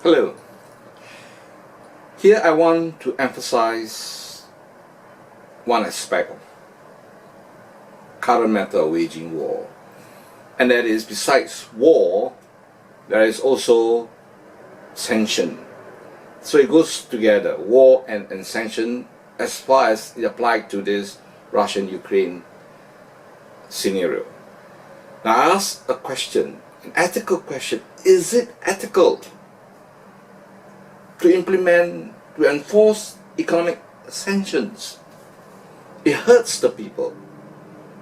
Hello. Here I want to emphasize one aspect of current method of waging war, and that is, besides war, there is also sanction. So it goes together, war and sanction, as far as it applied to this Russian-Ukraine scenario. Now I ask a question, an ethical question: is it ethical to enforce economic sanctions? It hurts the people.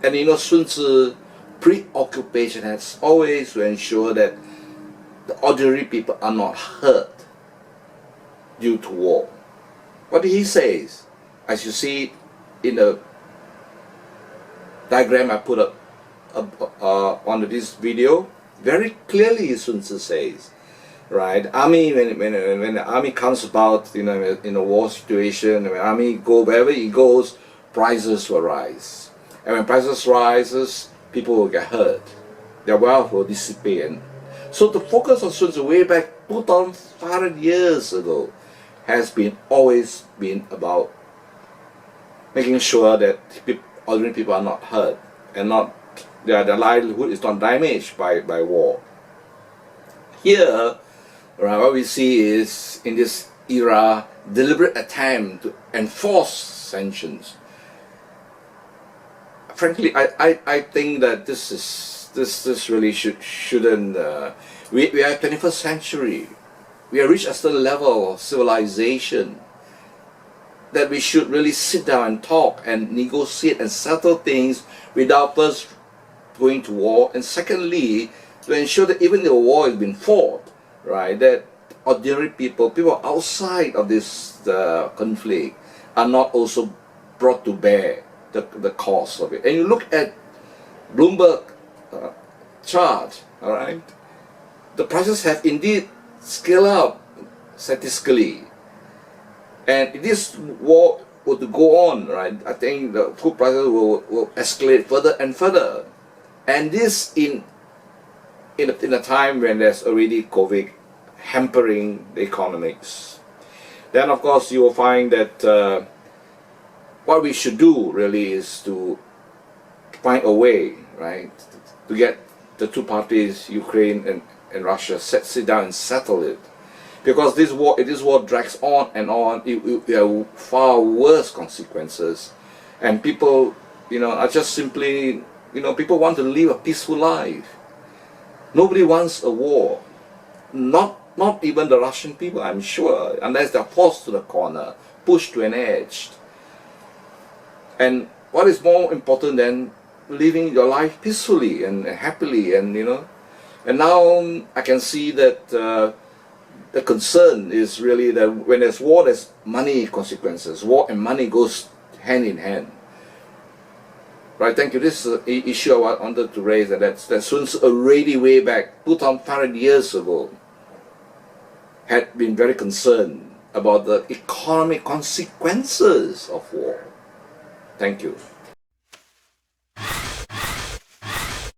And Sun Tzu preoccupation has always to ensure that the ordinary people are not hurt due to war. What he says, as you see in the diagram I put up on this video, very clearly Sun Tzu says, right? Army, when the army comes about, in a war situation, when army go wherever it goes, prices will rise, and when prices rises, people will get hurt. Their wealth will dissipate. So the focus of Sun Tzu way back 2,500 years ago has always been about making sure that ordinary people are not hurt and not their livelihood is not damaged by war. Here, right, what we see is, in this era, deliberate attempt to enforce sanctions. Frankly, I think that this really shouldn't. We are 21st century. We have reached a certain level of civilization that we should really sit down and talk and negotiate and settle things without first going to war, and secondly, to ensure that even though war has been fought, right, that ordinary people outside of this conflict are not also brought to bear the cost of it. And you look at Bloomberg chart, all right, the prices have indeed scaled up statistically, and if this war were to go on, right, I think the food prices will escalate further and further, and this in a time when there's already COVID hampering the economics. Then of course you will find that what we should do really is to find a way, right, to get the two parties, Ukraine and Russia, sit down and settle it. Because if this war drags on and on, it will have far worse consequences, and people, are just simply, people want to live a peaceful life. Nobody wants a war, not even the Russian people, I'm sure, unless they're forced to the corner, pushed to an edge. And what is more important than living your life peacefully and happily, and now I can see that the concern is really that when there's war, there's money consequences. War and money goes hand in hand. Right, thank you. This is an issue I wanted to raise, and that Sun Tzu already way back 2,500 years ago had been very concerned about the economic consequences of war. Thank you.